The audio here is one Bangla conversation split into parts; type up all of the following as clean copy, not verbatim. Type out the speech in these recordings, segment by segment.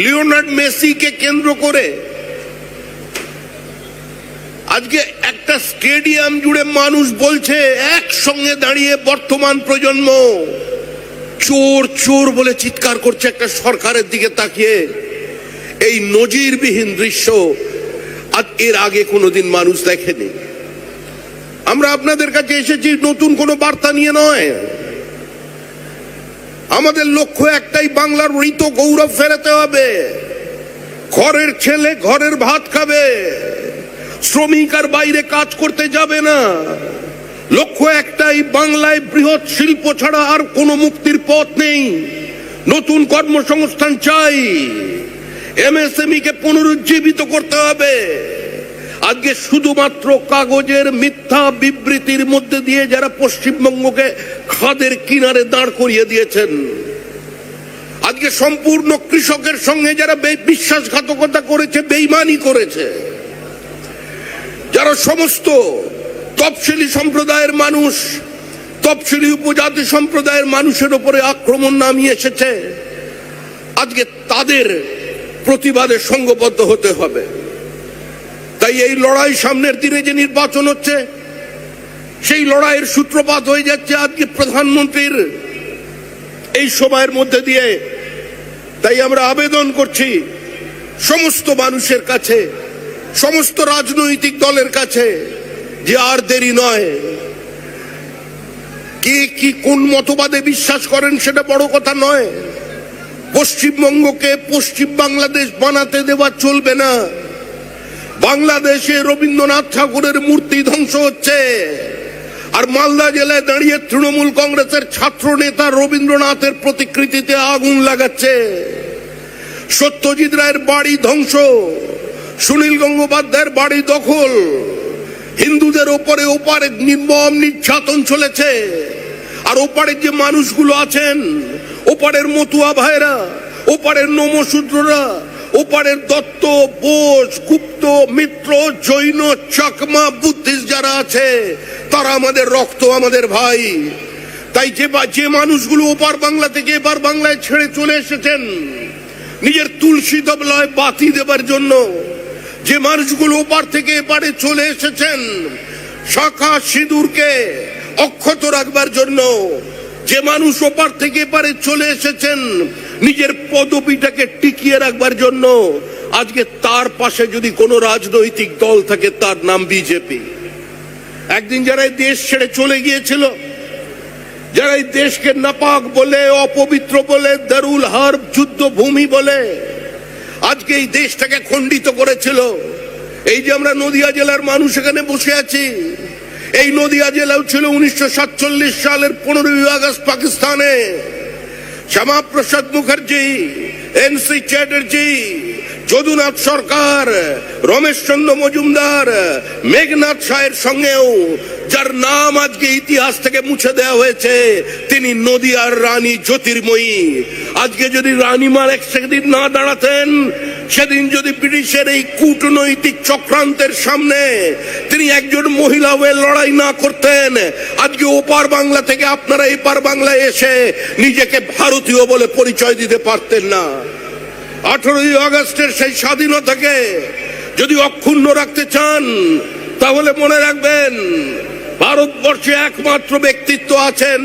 লিওনার্ড মেসিকে কেন্দ্র করে আজকে একটা স্টেডিয়াম জুড়ে মানুষ বলছে একসঙ্গে দাঁড়িয়ে বর্তমান প্রজন্ম চোর চোর বলে চিৎকার করছে একটা সরকারের দিকে তাকিয়ে। এই নজিরবিহীন দৃশ্য আজ এর আগে কোনোদিন মানুষ দেখেনি। আমরা আপনাদের কাছে এসেছি নতুন কোনো বার্তা নিয়ে নয়। আমাদের লক্ষ্য একটাই, বাংলার ঋত গৌরব ফেরাতে হবে। ঘরের ছেলে ঘরের ভাত খাবে, শ্রমিক আর বাইরে কাজ করতে যাবে না। লক্ষ্য একটাই, বাংলায় বৃহৎ শিল্প ছাড়া আর কোনো মুক্তির পথ নেই। নতুন কর্মসংস্থান চাই, এমএসএমই কে পুনরুজ্জীবিত করতে হবে। আজকে শুধুমাত্র কাগজের মিথ্যা বিবৃতির মধ্যে দিয়ে যারা পশ্চিমবঙ্গকে খাদের কিনারে দাঁড় করিয়ে দিয়েছেন, আজকে সম্পূর্ণ কৃষকের সঙ্গে যারা বিশ্বাসঘাতকতা করেছে, বেইমানি করেছে, যারা সমস্ত তফসিলি সম্প্রদায়ের মানুষ, তফসিলি উপজাতি সম্প্রদায়ের মানুষের উপরে আক্রমণ নামিয়ে এসেছে, আজকে তাদের প্রতিবাদে সংঘবদ্ধ হতে হবে। তাই এই লড়াই, সামনের দিনে যে নির্বাচন হচ্ছে, সেই লড়াইয়ের সূত্রপাত হয়ে যাচ্ছে আজকে প্রধানমন্ত্রীর এই সময়ের মধ্যে দিয়ে। তাই আমরা আবেদন করছি সমস্ত মানুষের কাছে, সমস্ত রাজনৈতিক দলের কাছে, যে আর দেরি নয়। কে কি কোন মতবাদে বিশ্বাস করেন সেটা বড় কথা নয়। পশ্চিমবঙ্গকে পশ্চিম বাংলাদেশ বানাতে দেওয়া চলবে না। বাংলাদেশে রবীন্দ্রনাথ ঠাকুরের মূর্তি ধ্বংস হচ্ছে, আর মালদা জেলায় দাঁড়িয়ে তৃণমূল কংগ্রেসের ছাত্র নেতা রবীন্দ্রনাথের প্রতিকৃতিতে আগুন লাগাচ্ছে। সত্যজিৎ রায়ের বাড়ি ধ্বংস, সুনীল গঙ্গোপাধ্যায়ের বাড়ি দখল, হিন্দুদের ওপরে ওপারে নির্মম নির্যাতন চলেছে। আর ওপারের যে মানুষগুলো আছেন, ওপারের মতুয়া ভাইরা, ওপারের নমশূদ্ররা, ওপারের দত্ত, বোস, গুপ্ত, মিত্র, জৈন, চাকমা, বুদ্ধিস্ট যারা আছে, তারা আমাদের রক্ত, আমাদের ভাই। তাই যে মানুষগুলো ওপার বাংলা থেকে এবার বাংলায় ছেড়ে চলে এসেছেন নিজের তুলসী তবলায় বাতি দেবার জন্য, যে মানুষগুলো ওপার থেকে এপারে চলে এসেছেন শাখা সিঁদুরকে অক্ষত রাখবার জন্য, যে মানুষ ওপার থেকে এপারে চলে এসেছেন নিজের পদবিটাকে টিকিয়ে রাখবার জন্য, আজকে তার পাশে যদি কোনো রাজনৈতিক দল থাকে তার নাম বিজেপি। একদিন যারা এই দেশ ছেড়ে চলে গিয়েছিল, যারা এই দেশকে নাপাক বলে, অপবিত্র বলে, দারুল হার্ব যুদ্ধভূমি বলে আজকে এই দেশটাকে খণ্ডিত করেছিল, এই যে আমরা নদিয়া জেলার মানুষ এখানে বসে আছি, এই নদিয়া জেলাও ছিল 1947 সালের 15 আগস্ট পাকিস্তানে। শ্যামাপ্রসাদ মুখার্জি, এনসি চ্যাটার্জি, যদুনাথ সরকার, রমেশ চন্দ্র মজুমদার, মেঘনাথ সাহের সঙ্গেও যার নাম আজকে ইতিহাস থেকে মুছে দেওয়া হয়েছে, তিনি নদিয়ার রানী জ্যোতির্ময়ী। আজকে যদি রানীমার সেদিন না দাঁড়াতেন, সেদিন যদি ব্রিটিশের এই কূটনৈতিক চক্রান্তের সামনে তিনি একজন মহিলা হয়ে লড়াই না করতেন, আজকে ওপার বাংলা থেকে আপনারা এপার বাংলায় এসে নিজেকে ভারতীয় বলে পরিচয় দিতে পারতেন না। 18 আগস্টের সেই স্বাধীনতাকে যদি অক্ষুণ্ণ রাখতে চান, তাহলে মনে রাখবেন ভারতবর্ষে একমাত্র ব্যক্তিত্ব আছেন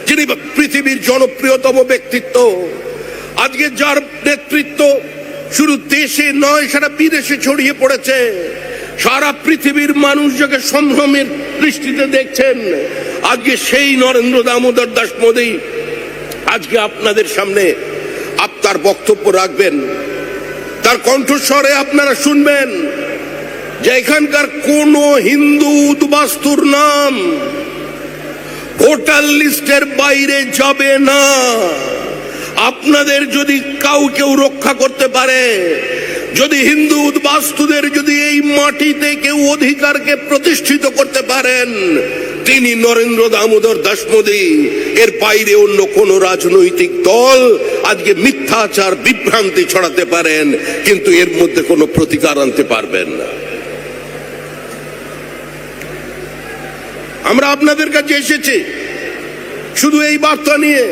যিনি পৃথিবীর জনপ্রিয়তম ব্যক্তিত্ব। আজকে যার নেতৃত্ব শুধু দেশে নয়, সারা বিদেশে ছড়িয়ে পড়েছে। সারা পৃথিবীর মানুষ যাকে সম্ভ্রমের দৃষ্টিতে দেখছেন, আজকে সেই নরেন্দ্র দামোদর দাস মোদী আজকে আপনাদের সামনে আপনার বক্তব্য রাখবেন। তার কণ্ঠস্বরে আপনারা শুনবেন যে এখানকার কোন হিন্দু উদ্বাস্তুর নাম ভোটার লিস্টের বাইরে যাবে না। আপনাদের যদি কেউ রক্ষা করতে পারে, যদি হিন্দু উদ্বাস্তুদের যদি এই মাটিতে কেউ অধিকারকে প্রতিষ্ঠিত করতে পারেন, তিনি নরেন্দ্র দামোদর দাস মোদী। এর বাইরে অন্য কোন রাজনৈতিক দল আজকে মিথ্যাচার বিভ্রান্তি ছড়াতে পারেন, কিন্তু এর মধ্যে কোনো প্রতিকার আনতে পারবেন না। আমরা আপনাদের কাছে এসেছি শুধু এই বার্তা নিয়ে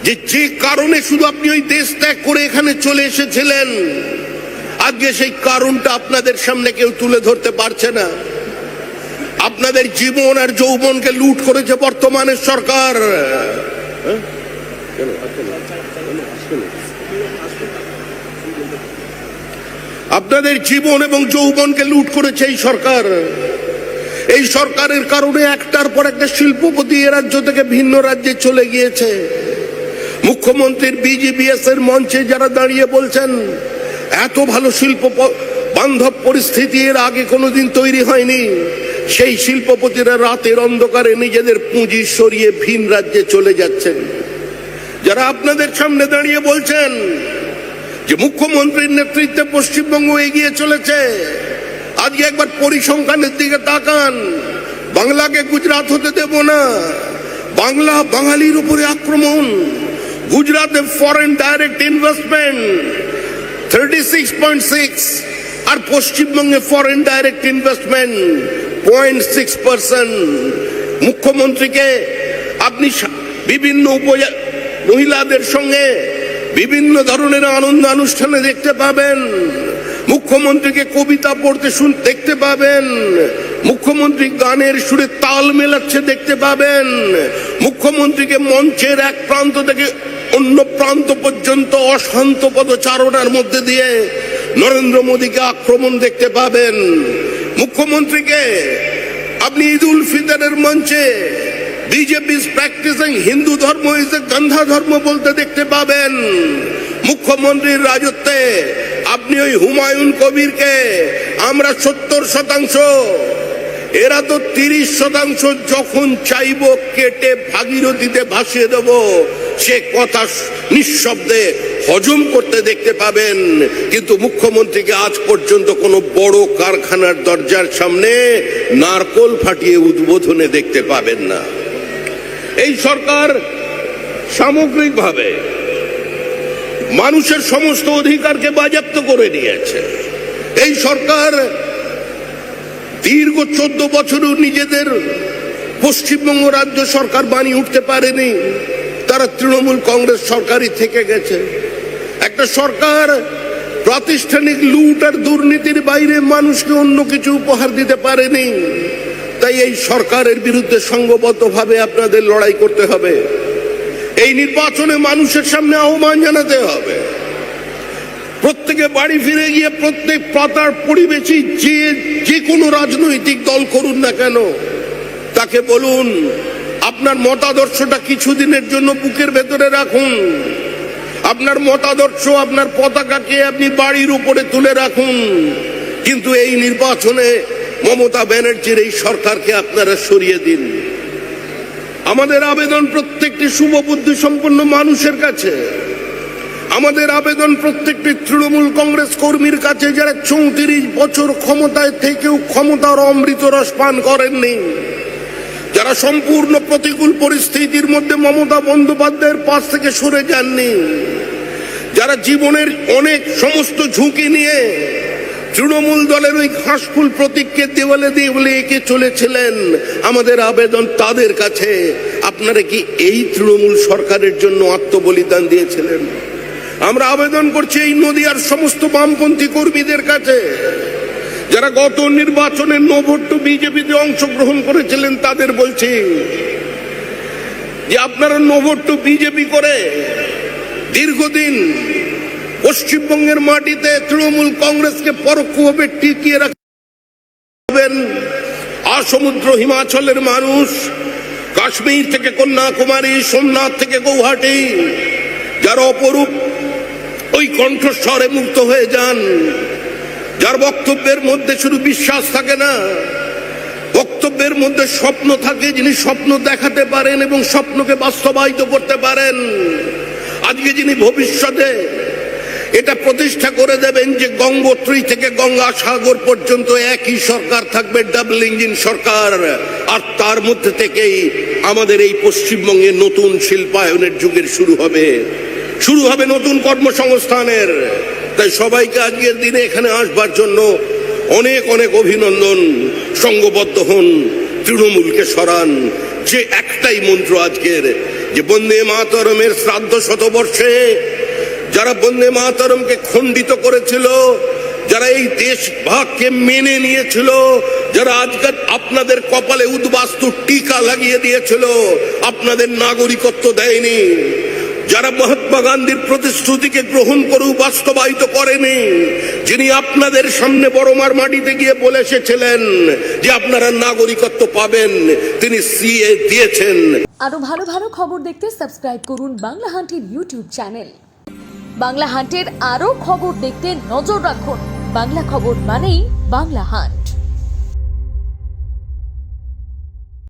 যে কারণে শুধু আপনি ওই দেশ ত্যাগ করে এখানে চলে এসেছিলেন, আজকে সেই কারণটা আপনাদের সামনে কেউ তুলে ধরতে পারছে না। আপনাদের জীবন আর যৌবনকে লুট করেছে বর্তমানের সরকার। আপনাদের জীবন এবং যৌবনকে লুট করেছে এই সরকার। এই সরকারের কারণে একটার পর একটা শিল্পপতি এ রাজ্য থেকে ভিন্ন রাজ্যে চলে গিয়েছে। মুখ্যমন্ত্রীর বিজিবিএস এর মঞ্চে যারা দাঁড়িয়ে বলছেন এত ভালো শিল্প বান্ধব পরিস্থিতি এর আগে কোনোদিন তৈরি হয়নি, সেই শিল্পপতিরা রাতের অন্ধকারে নিজেদের পুঁজি সরিয়ে ভিন রাজ্যে চলে যাচ্ছেন। যারা আপনাদের সামনে দাঁড়িয়ে বলছেন যে মুখ্যমন্ত্রীর নেতৃত্বে পশ্চিমবঙ্গ এগিয়ে চলেছে, আজকে একবার পরিসংখ্যানের দিকে তাকান। বাংলাকে গুজরাট হতে দেব না, বাংলা বাঙালির উপরে আক্রমণ। গুজরাটে ফরেন ডাইরেক্ট ইনভেস্টমেন্ট 36.6 আর পশ্চিমবঙ্গে ফরেন ডাইরেক্ট ইনভেস্টমেন্ট 0.6%। মুখ্যমন্ত্রীকে আপনি বিভিন্ন মহিলাদের সঙ্গে বিভিন্ন ধরনের আনন্দ অনুষ্ঠানে দেখতে পাবেন, মুখ্যমন্ত্রীকে কবিতা পড়তে দেখতে পাবেন, মুখ্যমন্ত্রী গানের সুরে তাল মেলাচ্ছে দেখতে পাবেন, মুখ্যমন্ত্রীকে মঞ্চের এক প্রান্ত থেকে অন্য প্রান্ত পর্যন্ত অশান্ত পদচারণার মধ্যে দিয়ে নরেন্দ্র মোদীকে আক্রমণ দেখতে পাবেন। মুখ্যমন্ত্রীকে আপনি ঈদ উল ফিতরের মঞ্চে বিজেপি ইজ প্র্যাকটিসিং হিন্দু ধর্ম ইজ এ গন্ধা ধর্ম বলতে দেখতে পাবেন। মুখ্যমন্ত্রীর রাজত্বে আপনি ওই হুমায়ুন কবিরকে আমরা 70%, এরা তো 30% যখন চাইব কেটে ভাগীরথীতে ভাসিয়ে দেব, সে কথা নিঃশব্দে হজম করতে দেখতে পাবেন। কিন্তু মুখ্যমন্ত্রীকে আজ পর্যন্ত কোনো বড় কারখানার দরজার সামনে নারকোল ফাটিয়ে উদ্বোধনে দেখতে পাবেন না। এই সরকার সামগ্রিকভাবে মানুষের সমস্ত অধিকারকে বাজেয়াপ্ত করে নিয়েছে। এই সরকার দীর্ঘ 14 বছরও নিজেদের পশ্চিমবঙ্গ রাজ্য সরকার বানিয়ে উঠতে পারেনি। তারা তৃণমূল কংগ্রেস সরকারই থেকে গেছে। একটা সরকার প্রাতিষ্ঠানিক লুট আর দুর্নীতির বাইরে মানুষকে অন্য কিছু উপহার দিতে পারেনি। তাই এই সরকারের বিরুদ্ধে সংঘবদ্ধভাবে আপনাদের লড়াই করতে হবে। এই নির্বাচনে মানুষের সামনে আহ্বান জানাতে হবে, প্রত্যেকে বাড়ি ফিরে গিয়ে প্রত্যেক পাতার পরিবেশী যে কোনো রাজনৈতিক দল করুন না কেন, তাকে বলুন আপনার মতাদর্শটা কিছুদিনের জন্য বুকের ভেতরে রাখুন, আপনার মতাদর্শ আপনার পতাকাকে আপনি বাড়ির উপরে তুলে রাখুন, কিন্তু এই নির্বাচনে মমতা ব্যানার্জির এই সরকারকে আপনারা সরিয়ে দিন। আমাদের আবেদন প্রত্যেকটি শুভবুদ্ধি সম্পন্ন মানুষের কাছে, আমাদের আবেদন প্রত্যেকটি তৃণমূল কংগ্রেস কর্মীর কাছে যারা 34 বছর ক্ষমতায় থেকেও ক্ষমতার অমৃত রস পান করেননি, যারা সম্পূর্ণ প্রতিকূল পরিস্থিতির মধ্যে মমতা বন্দ্যোপাধ্যায়ের পাশ থেকে সরে যাননি, যারা জীবনের অনেক সমস্ত ঝুঁকি নিয়ে তৃণমূল দলের ওই ঘাসফুল প্রতীককে দেওয়ালে দেওয়ালে এঁকে চলেছিলেন, আমাদের আবেদন তাদের কাছে, আপনারা কি এই তৃণমূল সরকারের জন্য আত্মবলিদান দিয়েছিলেন? আমরা আবেদন করছি এই নদিয়ার সমস্ত বামপন্থী কর্মীদের কাছে, যারা গত নির্বাচনে নো ভোট টু বিজেপিতে অংশগ্রহণ করেছিলেন, তাদের বলছি যে আপনারা নো ভোট টু বিজেপি করে দীর্ঘদিন পশ্চিমবঙ্গের মাটিতে তৃণমূল কংগ্রেসকে পরোক্ষভাবে টিকিয়ে রাখবেন। আসমুদ্র হিমাচলের মানুষ, কাশ্মীর থেকে কন্যাকুমারী, সোমনাথ থেকে গৌহাটি, যারা অপরূপ ওই কণ্ঠস্বরে মুক্ত হয়ে যান, যার বক্তব্যের মধ্যে শুধু বিশ্বাস থাকে না, বক্তব্যের মধ্যে স্বপ্ন থাকে, যিনি স্বপ্ন দেখাতে পারেন এবং স্বপ্নকে বাস্তবায়িত করতে পারেন, আজকে যিনি ভবিষ্যতে এটা প্রতিষ্ঠা করে দেবেন যে গঙ্গোত্রী থেকে গঙ্গাসাগর পর্যন্ত একই সরকার থাকবে, ডাবল ইঞ্জিন সরকার, আর তার মধ্যে থেকেই আমাদের এই পশ্চিমবঙ্গে নতুন শিল্পায়নের যুগের শুরু হবে নতুন কর্মসংস্থানের। তাই সবাইকে আজকের দিনে এখানে আসবার জন্য অনেক অনেক অভিনন্দন। সংঘবদ্ধ হন, তৃণমূলকে সরান, যে একটাই মন্ত্র আজকের, যে বন্দে মাতরমের শ্রাদ্ধ শতবর্ষে যারা বন্দে মাতরমকে খণ্ডিত করেছিল, যারা এই দেশ ভাগকে মেনে নিয়েছিল, যারা আজকে আপনাদের কপালে উদ্বাস্তু টিকা লাগিয়ে দিয়েছিল, আপনাদের নাগরিকত্ব দেয়নি, যারা মহাত্মা গান্ধীর প্রতিশ্রুতিকে গ্রহণ করেও বাস্তবায়িত করেনি, যিনি আপনাদের সামনে বড়মার মাটিতে গিয়ে বলে এসেছিলেন যে আপনারা নাগরিকত্ব পাবেন, তিনি সিএ দিয়েছেন। আরো ভালো ভালো খবর দেখতে সাবস্ক্রাইব করুন বাংলা হান্টের ইউটিউব চ্যানেল। বাংলা হান্টের আরো খবর দেখতে নজর রাখুন। বাংলা খবর মানেই বাংলা হান্ট।